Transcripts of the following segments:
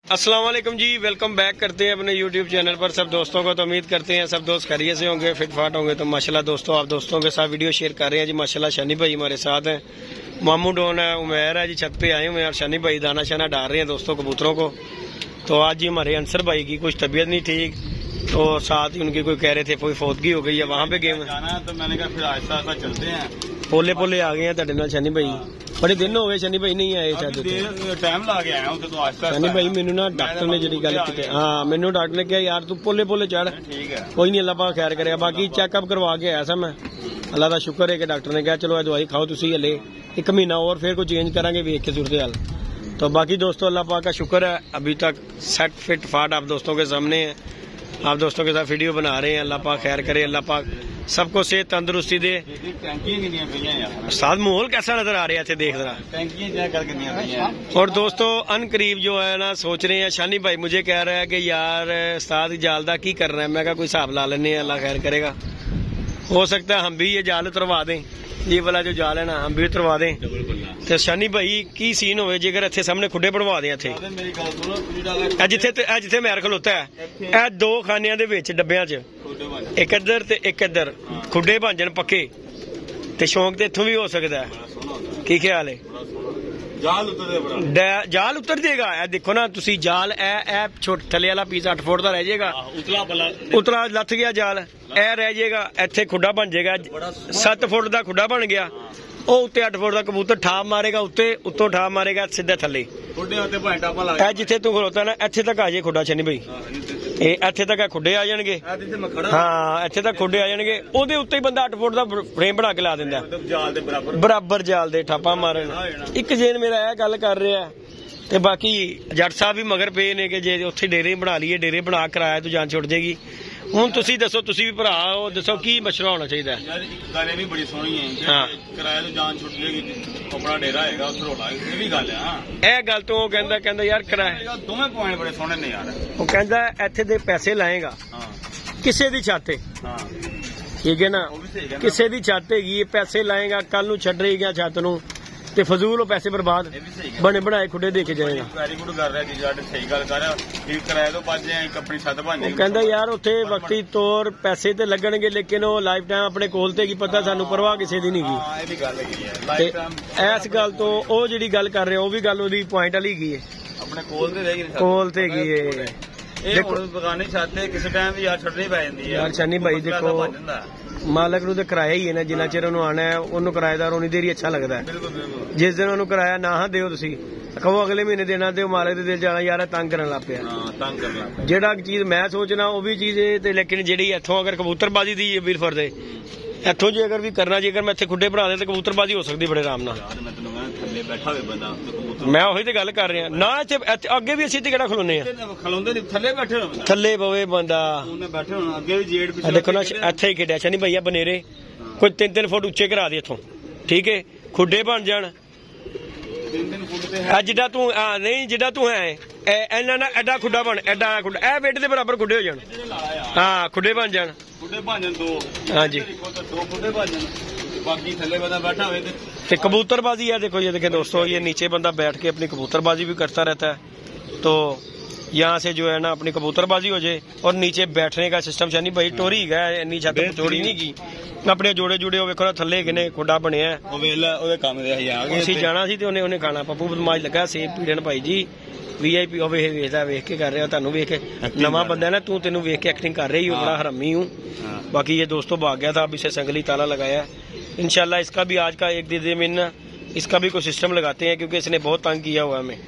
अस्सलाम वालेकुम जी, welcome back करते हैं अपने YouTube चैनल पर सब दोस्तों को। तो उम्मीद करते हैं सब दोस्त खैरियत से होंगे, फिट फाट होंगे। तो माशाल्लाह दोस्तों, आप दोस्तों के साथ वीडियो शेयर कर रहे हैं जी। माशाल्लाह शनी भाई हमारे साथ हैं, मामू डोन है, उमैर है जी। छत पे आए हुए हैं और शनी भाई दाना शाना डाल रहे हैं दोस्तों कबूतरों को। तो आज जी हमारे अंसर भाई की कुछ तबीयत नहीं ठीक, तो साथ ही उनकी कोई कह रहे थे कोई फौतगी हो गई है, वहाँ पे गए जाना। तो मैंने कहा फिर आहिस्ता आहिस्ता चलते हैं। पोले पोले आ गए हैं तेरे नाल शनी भाई। बड़े दिन हो गए शनी भाई नहीं आए शायद टाइम ला के आया हूं तो आहिस्ता शनी भाई मैनू ना डॉक्टर ने जी गल की, हाँ मैनू डॉक्टर ने कहा यार तू पोले पोले चढ़, ठीक है कोई नहीं, अल्लाह पाक खैर करेगा। बाकी चेकअप करवा के आया था मैं, अल्लाह का शुक्र है कि डॉक्टर ने कहा चलो दवाई खाओ तुसी हले 1 महीना और फिर कोई चेंज करांगे वेख के सूरत हाल। तो बाकी दोस्तों अल्लाह पाक का शुक्र है, अभी तक सेट फिट फाट आप दोस्तों के सामने है, आप दोस्तों के साथ वीडियो बना रहे हैं। अल्लाह पाक खैर करे, अल्लाह पाक सबको सेहत तंदुरुस्ती दे। साथ माहौल कैसा नजर आ रहा है देख रहा। और दोस्तों अन करीब जो है ना सोच रहे हैं, शानी भाई मुझे कह रहा है कि यार उस्ताद जालदा की करना है। मैं कहा कोई हिसाब ला लेने, अल्लाह खैर करेगा। हो सकता है हम भी ये जाल उतरवा दें, ये वाला जो जाल है ना हम भी उतरवा दें। तो शानी भाई की सीन होवे जेकर इत्थे सामने खुडे बनवा दें। इत्थे जिथे मेरा खलोता है ए 2 खानियां दे विच डब्बियां च, एक इधर ते एक इधर खुडे बन जान पक्के, ते शौक ते इत्थों भी हो सकता है। की ख्याल है? जाल उतर जाएगा। ए देखो ना तुसी जाल ए छोटे थले वाला पीस 8 फुट का रह जाएगा, उतला लथ गया जाल, ए रह जाएगा। इत्थे खुडा बन जाएगा 7 फुट का खुडा बन गया, ਉਹ ਉੱਤੇ 8 ਫੁੱਟ ਦਾ ਕਬੂਤਰ ਠਾਪ ਮਾਰੇਗਾ ਉੱਤੇ, ਉੱਤੋਂ ਠਾਪ ਮਾਰੇਗਾ ਸਿੱਧਾ ਥੱਲੇ। ਇਹ ਜਿੱਥੇ ਤੂੰ ਖਲੋਤਾ ਨਾ ਇੱਥੇ ਤੱਕ ਆ ਜੇ ਖੁੱਡਾ ਸ਼ਨੀ ਭਾਈ, ਇਹ ਇੱਥੇ ਤੱਕ ਖੁੱਡੇ ਆ ਜਾਣਗੇ। ਹਾਂ ਇੱਥੇ ਤੱਕ ਖੁੱਡੇ ਆ ਜਾਣਗੇ, ਉਹਦੇ ਉੱਤੇ ਹੀ ਬੰਦਾ 8 ਫੁੱਟ ਦਾ ਫਰੇਮ ਬਣਾ ਕੇ ਲਾ ਦਿੰਦਾ, ਬਰਾਬਰ ਜਾਲ ਦੇ ਠਾਪਾ ਮਾਰਨ। ਇੱਕ ਜੇਨ ਮੇਰਾ ਇਹ ਗੱਲ ਕਰ ਰਿਹਾ, ਤੇ ਬਾਕੀ ਜੱਟ ਸਾਹਿਬ ਵੀ ਮਗਰ ਪਏ ਨੇ ਕਿ ਜੇ ਉੱਥੇ ਡੇਰੇ ਬਣਾ ਲਈਏ, ਡੇਰੇ ਬਣਾ ਕਿਰਾਇਆ ਤੋਂ ਜਾਨ ਛੁੱਟ ਜਾਏਗੀ। ਹੁਣ ਤੁਸੀਂ ਦੱਸੋ, ਤੁਸੀਂ ਵੀ ਭਰਾ ਹੋ, ਦੱਸੋ ਕੀ ਮਸ਼ਵਰਾ ਹੋਣਾ ਚਾਹੀਦਾ? ਯਾਰ ਇੱਕ ਗੱਲ ਇਹ ਵੀ ਬੜੀ ਸੋਹਣੀ ਹੈ, ਹਾਂ ਕਿਰਾਏ ਤੋਂ ਜਾਨ ਛੁੱਟ ਜਾਏਗੀ, ਆਪਣਾ ਡੇਰਾ ਹੈਗਾ ਉੱਥੇ ਰੋਲਾ, ਇਹ ਵੀ ਗੱਲ ਹੈ। ਇਹ ਗੱਲ ਤੋਂ ਉਹ ਕਹਿੰਦਾ ਯਾਰ ਕਿਰਾਏ ਦੋਵੇਂ ਪੁਆਇੰਟ ਬੜੇ ਸੋਹਣੇ ਨੇ ਯਾਰ। ਉਹ ਕਹਿੰਦਾ ਇੱਥੇ ਦੇ ਪੈਸੇ ਲਾਏਗਾ ਕਿਸੇ ਦੀ ਛੱਤ ਤੇ, ਠੀਕ ਹੈ ਨਾ, ਕਿਸੇ ਦੀ ਛੱਤ ਹੈਗੀ, ਪੈਸੇ ਲਾਏਗਾ, ਕੱਲ ਨੂੰ ਛੱਡ ਰਹੇਗਾ ਛੱਤ ਨੂੰ ਤੇ ਫਜ਼ੂਲ ਉਹ ਪੈਸੇ ਬਰਬਾਦ, ਬਣੇ ਬਣਾਏ ਖੁੱਡੇ ਦੇ ਕੇ ਜਾਏਗਾ। ਵੈਰੀ ਗੁੱਡ ਕਰ ਰਿਹਾ ਜੀ, ਸਾਡੇ ਸਹੀ ਗੱਲ ਕਰ ਰਿਹਾ। ਠੀਕ ਕਿਰਾਏ ਤੋਂ ਬਚ ਜਾਏ, ਆਪਣੀ ਛੱਤ ਬਣ ਜਾਏਗੀ। ਕਹਿੰਦਾ ਯਾਰ ਉੱਥੇ ਵਕਤੀ ਤੌਰ ਪੈਸੇ ਤੇ ਲੱਗਣਗੇ, ਲੇਕਿਨ ਉਹ ਲਾਈਫ ਟਾਈਮ ਆਪਣੇ ਕੋਲ ਤੇ ਕੀ ਪਤਾ, ਸਾਨੂੰ ਪਰਵਾਹ ਕਿਸੇ ਦੀ ਨਹੀਂ ਗਈ। ਹਾਂ ਇਹ ਵੀ ਗੱਲ ਹੈਗੀ ਹੈ ਲਾਈਫ ਟਾਈਮ। ਇਸ ਗੱਲ ਤੋਂ ਉਹ ਜਿਹੜੀ ਗੱਲ ਕਰ ਰਿਹਾ ਉਹ ਵੀ ਗੱਲ ਉਹਦੀ ਪੁਆਇੰਟ ਵਾਲੀ ਹੈਗੀ ਹੈ, ਆਪਣੇ ਕੋਲ ਤੇ ਰਹੇਗੀ, ਕੋਲ ਤੇ ਹੈਗੀ ਹੈ। ਦੇਖੋ ਬਗਾਨੇ ਛੱਤ ਤੇ ਕਿਸੇ ਟਾਈਮ ਵੀ ਯਾਰ ਛੱਡਣੀ ਪੈ ਜਾਂਦੀ ਹੈ। ਯਾਰ ਸ਼ਨੀ ਭਾਈ ਦੇਖੋ ਮਾਲਕ ਨੂੰ ਤੇ ਕਿਰਾਇਆ ਹੀ ਹੈ ਨਾ, ਜਿੰਨਾ ਚਿਰ ਉਹਨੂੰ ਆਣਾ ਹੈ ਉਹਨੂੰ ਕਿਰਾਏਦਾਰ ਉਨੀ ਦੇਰ ਹੀ ਅੱਛਾ ਲੱਗਦਾ ਹੈ। ਜਿਸ ਦਿਨ ਉਹਨੂੰ ਕਿਰਾਇਆ ਨਾ ਦਿਓ, ਤੁਸੀਂ ਕਹੋ ਅਗਲੇ ਮਹੀਨੇ ਦੇਣਾ, ਤੇ ਮਾਲਕ ਦੇ ਦਿਲ ਜਾਣਾ ਯਾਰ ਤੰਗ ਕਰਨ ਲੱਗ ਪਿਆ। ਜਿਹੜਾ ਚੀਜ਼ ਮੈਂ ਸੋਚਣਾ ਉਹ ਵੀ ਚੀਜ਼ ਹੈ, ਤੇ ਲੇਕਿਨ ਜਿਹੜੀ ਇੱਥੋਂ ਅਗਰ ਕਬੂਤਰਬਾਜ਼ੀ ਦੀ ਵੀਰ ਫਰਦੇ ਇੱਥੋਂ ਜੇ ਅਗਰ ਵੀ ਕਰਨਾ, ਜੇਕਰ ਮੈਂ ਇੱਥੇ ਖੁੱਡੇ ਬਣਾ ਦੇ ਤੇ ਕਬੂਤਰਬਾਜ਼ੀ ਹੋ ਸਕਦੀ ਬੜੇ ਆਰਾਮ ਨਾਲ। ਮੈਂ ਉਹੀ ਤੇ ਗੱਲ ਕਰ ਰਿਹਾ ਨਾ, ਇੱਥੇ ਅੱਗੇ ਵੀ ਅਸੀਂ ਤੇ ਕਿਹੜਾ ਖਲੋਨੇ ਆ, ਖਲੋਂਦੇ ਥੱਲੇ ਬੈਠੇ ਹੋਣਾ, ਥੱਲੇ ਪਵੇ ਬੰਦਾ ਬੈਠੇ ਹੋਣਾ, ਅੱਗੇ ਵੀ ਜੇੜ ਪਿੱਛੇ ਦੇਖੋ ਨਾ ਇੱਥੇ ਹੀ ਖੇਡਿਆ ਸ਼ਨੀ ਭਈਆ ਬਨੇਰੇ ਕੋਈ 3-3 ਫੁੱਟ ਉੱਚੇ ਕਰਾ ਦੇ ਇੱਥੋਂ, ਠੀਕ ਹੈ, ਖੁੱਡੇ ਬਣ ਜਾਣ। ਜਿੱਡਾ ਤੂੰ ਨਹੀਂ ਜਿੱਡਾ ਤੂੰ ਹੈ ਇਹਨਾਂ ਨਾਲ ਐਡਾ ਖੁੱਡਾ ਬਣ, ਐਡਾ ਖੁੱਡਾ ਇਹ ਵੇਟ ਦੇ ਬਰਾਬਰ ਖੁੱਡੇ ਹੋ ਜਾਣ। ਹਾਂ ਖੁੱਡੇ ਬਣ ਜਾਣ, ਖੁੱਡੇ ਬਣ ਜਾਣ 2। ਹਾਂਜੀ 2 ਖੁੱਡੇ ਬਣ ਜਾਣ, बाकी थल्ले बंदा बैठा हुए तो कबूतरबाजी है। देखो ये देखें दोस्तों, ये नीचे बंदा बैठ के अपनी कबूतरबाजी भी करता रहता है। तो यहाँ से जो है ना अपनी कबूतरबाजी हो जाए, और नीचे बैठने का सिस्टम शानी भाई टोरी है, नीचे छत चोरी नहीं की, अपने जोड़े जुड़े हो वेखो ना थल्ले किने खुडा बनया है। जाना सी ते उन्हें खाना पप्पू बदमाश लगा सेब पीड़न भाई जी VIP ਉਹ ਵੇਖਦਾ, ਵੇਖ ਕੇ ਕਰ ਰਿਹਾ, ਤੁਹਾਨੂੰ ਵੇਖ ਕੇ ਨਵਾਂ ਬੰਦਾ ना तू तेनू ਵੇਖ के एक्टिंग कर रही हो, बड़ा हरामी हूँ। बाकी ये दोस्तों भाग गया था, अब इसे संगली ताला लगाया है। इंशाल्लाह इसका भी आज का एक दिन इसका भी कोई सिस्टम लगाते हैं, क्योंकि इसने बहुत तंग किया हुआ हमें।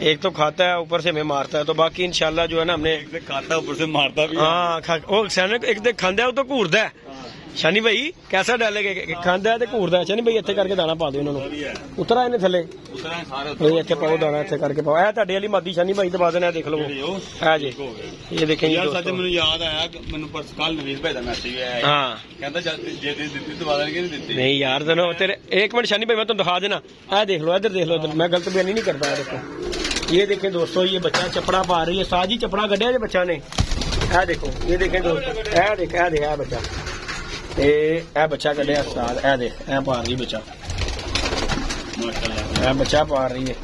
एक तो खाता है ऊपर से हमें मारता है, तो बाकी इंशाल्लाह जो है ना हमने खाता ऊपर से मारता भी। हाँ वो एक तो खांदा है, तो घूरदा है। शनी भाई कैसा डालेगा, खांदा है तो घूरदा है। शनी भाई इत्थे करके दाना पा दो इन्होंने, उतरा इन्हें थले इत्थे पाओ दाना, इत्थे करके पाओ। ए तुहाडे वाली मादी शनी भाई दबा देना, देख लो है जी, ये देखें यार। सच मैनूं याद आया, मैनूं परस कल नवीस भाई दा मैसेज आया, हां कहंदा जे दित्ती दबा देंगे, नहीं दित्ती नहीं यार। दोनों तेरे एक मिनट शनी भाई मैं तुहानूं दिखा देना, ए देख लो, इधर देख लो, इधर मैं गलत बयानी नहीं करता। देखो ये देखें दोस्तों, ये बच्चा चपड़ा पा रही है, साजी चपड़ा कढ़िया जे बच्चा ने, ए देखो ये देखें दोस्तों, ए देख ए बच्चा, ए बच्चा कढ़िया उस्ताद, ए देख ए पा रही बच्चा, माशाल्लाह ए बच्चा पा रही है।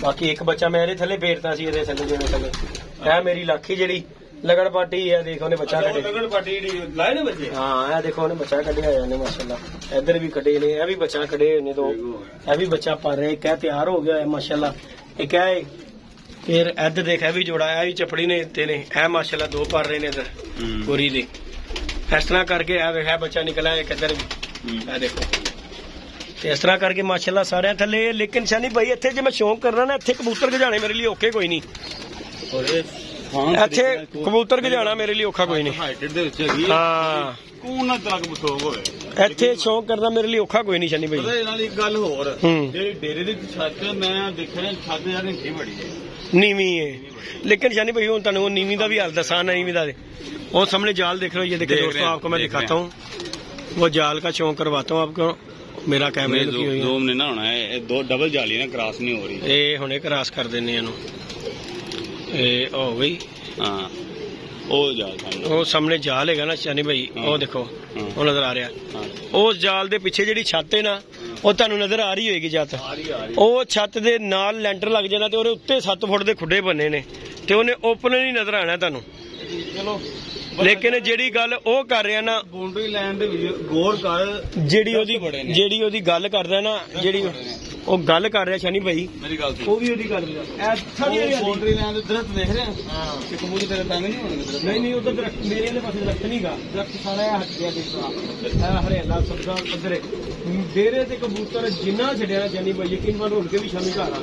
ਬਾਕੀ ਇੱਕ ਬੱਚਾ ਮੈਂ ਇਹਦੇ ਥੱਲੇ ਫੇਰਤਾ ਸੀ, ਇਹਦੇ ਥੱਲੇ ਜਿਵੇਂ ਥੱਲੇ ਇਹ ਮੇਰੀ ਲਾਖੀ ਜਿਹੜੀ ਲਗੜ ਪਾਟੀ ਹੈ, ਦੇਖ ਉਹਨੇ ਬੱਚਾ ਕੱਢਿਆ। ਲਗੜ ਪਾਟੀ ਲਾਏ ਨੇ ਬੱਚੇ? ਹਾਂ ਇਹ ਦੇਖੋ ਉਹਨੇ ਬੱਚਾ ਕੱਢਿਆ ਹੋਇਆ ਨੇ ਮਾਸ਼ਾਅੱਲਾ। ਇੱਧਰ ਵੀ ਕੱਢੇ ਨੇ, ਇਹ ਵੀ ਬੱਚਾ ਕੱਢੇ ਹੋਏ ਨੇ ਦੋ, ਇਹ ਵੀ ਬੱਚਾ ਪਰ ਰਿਹਾ, ਇੱਕ ਤਿਆਰ ਹੋ ਗਿਆ ਹੈ ਮਾਸ਼ਾਅੱਲਾ, ਇੱਕ ਹੈ। ਫਿਰ ਇੱਧਰ ਦੇਖ ਇਹ ਵੀ ਜੋੜਾ, ਇਹ ਵੀ ਚਪੜੀ ਨੇ ਦਿੱਤੇ ਨੇ, ਇਹ ਮਾਸ਼ਾਅੱਲਾ ਦੋ ਪਰ ਰਹੇ ਨੇ ਇੱਧਰ ਪੂਰੀ ਦੇ। ਇਸ ਤਰ੍ਹਾਂ ਕਰਕੇ ਇਹ ਵੇਖਿਆ ਬੱਚਾ ਨਿਕਲਿਆ ਇੱਕ ਇੱਧਰ ਵੀ, ਇਹ ਦੇਖੋ। ਤੇ ਇਸ ਤਰ੍ਹਾਂ ਕਰਕੇ ਮਾਸ਼ਾਅੱਲਾ ਸਾਰਿਆਂ ਥੱਲੇ। ਲੇਕਿਨ ਸ਼ਾਨੀ ਭਾਈ ਇੱਥੇ ਜੇ ਮੈਂ ਸ਼ੌਂਕ ਕਰਨਾ ਨਾ, ਇੱਥੇ ਕਬੂਤਰ ਗਜਾਣੇ ਮੇਰੇ ਲਈ ਔਖੇ ਕੋਈ ਨਹੀਂ। ਇੱਥੇ ਕਬੂਤਰ ਗਜਾਣਾ ਮੇਰੇ ਲਈ ਔਖਾ ਕੋਈ ਨਹੀਂ। ਹਾਂ ਕੋਨਾ ਤੱਕ ਬਸੋਗ ਹੋਵੇ, ਇੱਥੇ ਸ਼ੌਂਕ ਕਰਨਾ ਮੇਰੇ ਲਈ ਔਖਾ ਕੋਈ ਨਹੀਂ ਸ਼ਾਨੀ ਭਾਈ। ਇਹਦੇ ਨਾਲ ਇੱਕ ਗੱਲ ਹੋਰ, ਜਿਹੜੀ ਡੇਰੇ ਦੀ ਛੱਤ ਮੈਂ ਦੇਖ ਰਿਹਾ, ਛੱਤ ਯਾਰ ਨੀਵੀਂ ਬੜੀ ਹੈ, ਨੀਵੀਂ ਹੈ। ਲੇਕਿਨ ਸ਼ਾਨੀ ਭਾਈ ਹੁਣ ਤੁਹਾਨੂੰ ਨੀਵੀਂ ਦਾ ਵੀ ਹਾਲ ਦੱਸਾਂ, ਨੀਵੀਂ ਦਾ वो सामने जाल देख रहे हो, ये देखिए दोस्तों आपको मैं दिखाता हूँ, वो जाल का शौक करवाता हूँ आपको। मेरा कैमरे ज़ूम नहीं ना होना है, दो डबल जाली ना क्रॉस नहीं हो रही, ये हुणे क्रॉस कर देने हो गई। हाँ वो सामने जाल है ना शानी भाई, वो देखो वो नजर आ रहा। उस जाल दे पिछे जिहड़ी छत है ना, वो तुहानू नजर आ रही होगी छत, वो छत दे नाल लैंटर लग जाना ते ओहदे उत्ते 7 फुट दे खुड्डे बने ने, ते ओहने ओपन नहीं नजर आना तुहानू। चलो लेकिन जेड़ी गल ओ कर रहा ना, बाउंड्री लाइन दे गौर कर, जेड़ी ओदी गल करदा ना, जेड़ी ओ गल कर रहा शनी भाई, मेरी गल ओ भी ओदी गल बाउंड्री लाइन दे दरख्त देख रहे हैं। हां कि कबूतर तेरे तंग नहीं होंगे? नहीं उधर दरख्त मेरे वाले पासे दरख्त नहीं गा, दरख्त सारा हट गया देखो, हरियाला सब्जा पद्धरे डेरे ते कबूतर जिन्ना छड्या ना शनी भाई, यकीन मान हुण के भी शामी घर आ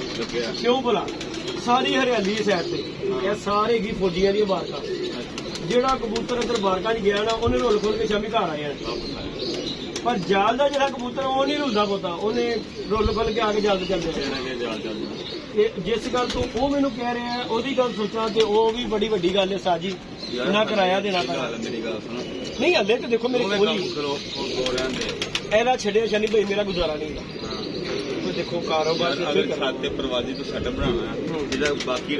क्यों भला, सारी हरियाली साइड ते ये सारे की फौजियां दी बारका, जेड़ा कबूतर इधर बारका च गया ना, उन्हें रोल खोल के शामी घर आया। पर जाल का जरा कबूतर वो नहीं रुलदा पोता, उन्हें रोल खोल के आके जाल चल जाए। जिस गल तो वो मैनू कह रहे हैं, ओदी गल सोचा तो वो भी बड़ी वड्डी गल है साजी, ना किराया देना पैना नहीं। हले तो देखो मेरे कोल एदा छड़िया शनी भाई, मेरा गुजारा नहीं। देखो कारोबार प्रवासी तो सेटअप बनाना, बाकी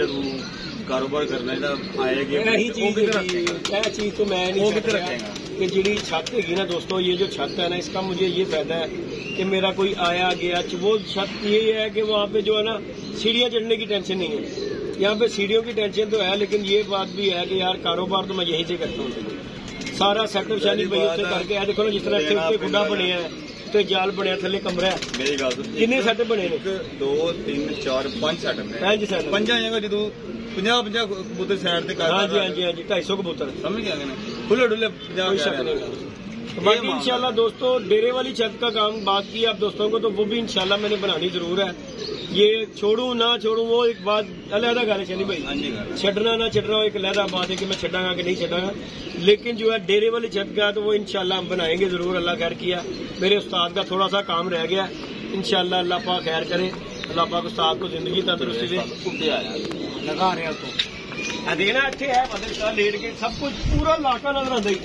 कारोबार करना यही चीज तो मैं नहीं कि जी छत है ना दोस्तों, ये जो छत है ना, इसका मुझे ये फायदा है कि मेरा कोई आया गया, वो छत ये है कि वहाँ पे जो है ना सीढ़ियाँ चढ़ने की टेंशन नहीं है। यहाँ पे सीढ़ियों की टेंशन तो है, लेकिन ये बात भी है कि यार कारोबार तो मैं यहीं से करता हूँ। सारा सेटअप शानी भाई उससे करके देखो ना, जिस तरह इतने खुदा बने हैं, तो जाल बनया थले कमरा है, मेरी गल कितने सेटअप बने ने? 2 3 4 5 सेटअप ने। हां जी सेटअप 5 जगह जो 50 कबूतर साइड ते कर। हां जी 250 कबूतर समझ गया ना, खुले डुले 50। बाकी इंशाल्लाह दोस्तों डेरे वाली छत का काम बाकी आप दोस्तों को, तो वो भी इंशाल्लाह मैंने बनानी जरूर है। ये छोड़ू ना छोड़ू वो एक बात अलहदा गल है शनी भाई, छड़ना ना छड़ना एक अलहदा बात है कि मैं छड़ांगा कि नहीं छड़ांगा, लेकिन जो है डेरे वाली छत का तो वो इंशाल्लाह हम बनाएंगे जरूर। अल्लाह खैर किया, मेरे उस्ताद का थोड़ा सा काम रह गया, इंशाल्लाह अल्लाह पाक खैर करे, अल्लाह पाक उस्ताद को जिंदगी तंदुरुस्ती दे। लगा रहे तो देना इतने है बदल लेट के सब कुछ पूरा इलाका नजर आता ही,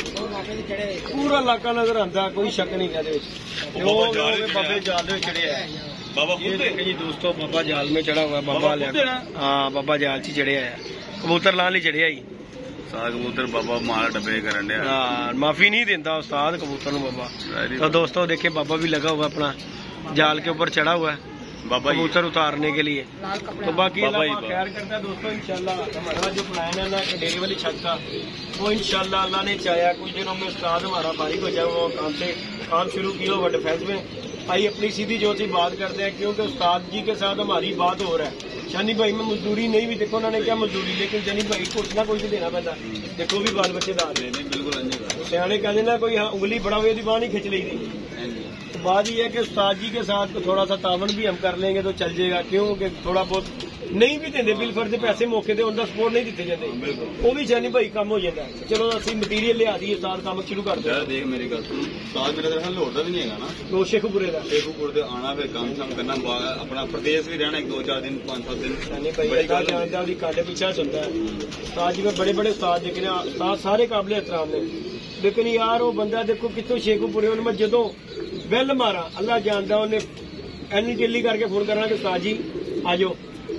पूरा इलाका नजर आता, कोई शक नहीं कहते। बाबे जाल में चढ़े है बाबा, जी दोस्तों बाबा जाल में चढ़ा हुआ है बाबा। हाँ बाबा जाल च चढ़े है, कबूतर लाने लिए चढ़े ही सारा कबूतर बाबा मार डब्बे करन दे। हाँ माफी नहीं देता उस्ताद कबूतर ਨੂੰ बाबा। तो दोस्तों देखिए बाबा भी लगा हुआ अपना जाल के ऊपर चढ़ा हुआ है बाबा कबूतर उतारने के लिए। तो बाकी अल्लाह खैर करता है दोस्तों, इंशाल्लाह हमारा जो प्लान है ना डेरे वाली छत का, वो इंशाल्लाह अल्लाह ने चाहा कुछ दिनों में उस्ताद हमारा फारिग हो जाए, वो काम शुरू किया हुआ डिफेंस में। आई अपनी सीधी जो सी बात करते हैं, क्योंकि उस्ताद जी के साथ हमारी बात हो रहा है। शनी भाई में मजदूरी नहीं भी, देखो उन्होंने क्या मजदूरी, लेकिन शनी भाई कुछ ना कुछ देना पैदा। देखो भी बाल बच्चे दार बिल्कुल सियाने कहते ना, कोई हाँ उंगली बड़ा हुई बाह नहीं खिंच ली थी। तो बात यह है कि उस्ताद जी के साथ थोड़ा सा तावन भी हम कर लेंगे तो चल जाएगा, क्योंकि थोड़ा बहुत नहीं भी देंगे बिल फर्ज पैसे मौके से उनका सपोर्ट नहीं दिते जाते, वो भी शनी भाई कम हो जाता है। चलो असं मटीरियल लिया दी उस्ताद काम शुरू कर दे। देख मेरी गल उस्ताद मेरा तरह लोड़दा भी नहीं है ना, तो शेखुपुरे का शेखुपुर से आना फिर काम शाम करना, अपना प्रदेश भी रहना 2-4 दिन 5-7 दिन। शनी भाई जानता है कांटे पीछा चलता है। उस्ताद जी में बड़े बड़े उस्ताद देखे उस्ताद सारे काबिल एहतराम ने, लेकिन यार वो बंदा देखो कितों शेखुपुरे उन्हें मैं जो बेल मारा अल्लाह जानता, उन्हें एनी टेली करके फोन करना कि उस्ताद जी आ जाओ,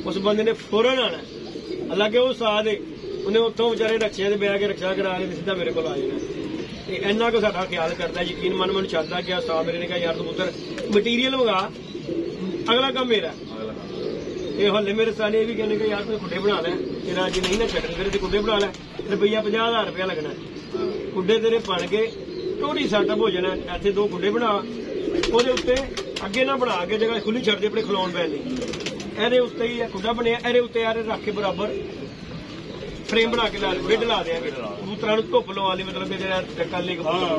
उस बंदे ने फौरन आना। अल्लाह के वो साथ है, उन्हें उतों बेचारे रक्षे से बह के रक्षा करा के सीधा मेरे को आ जाना। इन्ना को साडा ख्याल करता है, यकीन मन मन चाहता कि उस्ताद मेरे ने कहा यार कबूतर मटीरियल मंगा, अगला काम मेरा। ये हले मेरे साले ये भी कहने के यार कोई खुडे बना ले, तेरा अज नहीं ना छड्डण तेरे ते खुडे बना ले, रुपया 50,000 रुपया लगना, खुडे तेरे बन के टोरी सैटअप हो जाना। ऐसे 2 खुडे बना, ਉਹਦੇ ਉੱਤੇ ਅੱਗੇ ਨਾ ਬਣਾ ਕੇ ਜਗ੍ਹਾ ਖੁੱਲੀ ਛੱਡ ਦੇ ਆਪਣੇ ਖਲੋਣ ਪੈਣ ਲਈ, ਇਹਦੇ ਉੱਤੇ ਹੀ ਖੁੱਡਾ ਬਣਿਆ, ਇਹਦੇ ਉੱਤੇ ਯਾਰ ਰੱਖ ਕੇ ਬਰਾਬਰ ਫਰੇਮ ਬਣਾ ਕੇ ਲਾ ਬਿੱਡ ਲਾ ਦਿਆਂਗੇ, ਕਬੂਤਰਾਂ ਨੂੰ ਧੁੱਪ ਲਵਾ ਲਈ, ਮਤਲਬ ਕਿ ਜਿਹੜਾ ਟੱਕਾ ਲਈ ਕਬੂਤਰ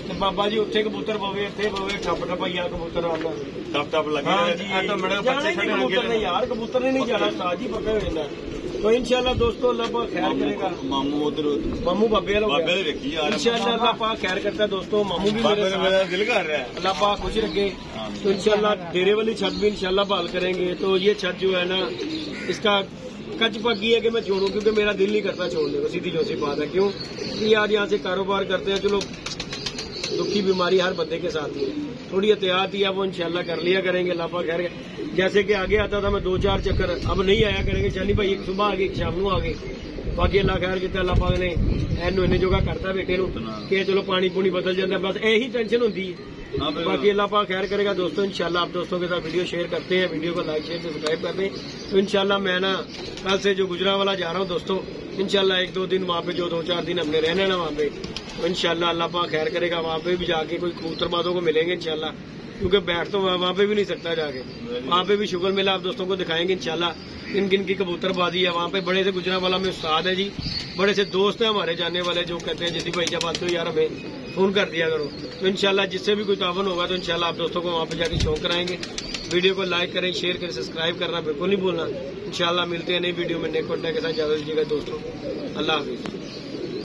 ਤੇ ਬਾਬਾ ਜੀ ਉੱਥੇ ਕਬੂਤਰ ਪਵੇ, ਇੱਥੇ ਪਵੇ, ਠੱਪ ਠਪਈਆ ਕਬੂਤਰ ਆਉਂਦਾ ਟਪ ਲੱਗੇ कबूतर ने यार, कबूतर ने नहीं जाना, साज ही पक्का हो जाता। तो इंशाल्लाह दोस्तों अल्लाह पाक खैर करेगा। मामू उधर मामू बाबे बाबे देखी यार, इंशाल्लाह अल्लाह पाक खैर करता है दोस्तों। मामू भी मेरे साथ, मेरा दिल कर रहा है, अल्लाह पाक खुश रखे। तो इंशाल्लाह डेरे वाली छत भी इंशाल्लाह बहाल करेंगे। तो ये छत जो है ना, इसका कच पक्की है कि मैं छोड़ूं, क्योंकि मेरा दिल नहीं करता छोड़ने को, सीधी जो सी बात है। क्यों कि यार यहाँ से कारोबार करते हैं, चलो दुखी बीमारी हर बंदे के साथ ही है, थोड़ी एहतियात ही है वो इंशाल्लाह कर लिया करेंगे। अल्लाह पाक खैर, जैसे कि आगे आता था मैं 2-4 चक्कर, अब नहीं आया करेंगे। शानी भाई एक सुबह आ गई, एक शाम को आ गई, बाकी अल्लाह खैर कितना अल्लाह पाक ने एनू इन्ने जोगा करता बेटे नू कि चलो पानी पूनी बदल जाता, बस यही टेंशन होती है। बाकी अल्लाह पाक खैर करेगा दोस्तों। इंशाल्लाह आप दोस्तों के साथ वीडियो शेयर करते हैं, वीडियो को लाइक शेयर सब्सक्राइब कर दें। तो इंशाल्लाह मैं ना कल से जो गुजरांवाला जा रहा हूँ दोस्तों, इंशाल्लाह 1-2 दिन वहाँ पे, जो 2-4 दिन हमने रहना ना वहाँ पे, तो इंशाल्लाह अल्लाह पाक खैर करेगा, वहाँ पे भी जाके कोई कबूतरबाजों को मिलेंगे इंशाल्लाह, क्योंकि बैठ तो वहाँ पे भी नहीं सकता जाके, वहाँ पे भी शुगर मेला आप दोस्तों को दिखाएंगे इंशाल्लाह किन किन की कबूतरबाजी है वहाँ पे। बड़े से गुजरांवाला में उस्ताद है जी, बड़े से दोस्त हैं हमारे जानने वाले, जो कहते हैं जिद्दी भाई जब आते हो यार हमें फोन कर दिया करो। तो इंशाल्लाह जिससे भी कोई तावन होगा तो इंशाल्लाह आप दोस्तों को वहाँ पे जाके शौक कराएंगे। वीडियो को लाइक करें, शेयर करें, सब्सक्राइब करना बिल्कुल नहीं भूलना। इंशाल्लाह मिलते हैं नई वीडियो में नए कंटेंट के साथ। इजाजत दीजिएगा दोस्तों, अल्लाह हाफिज।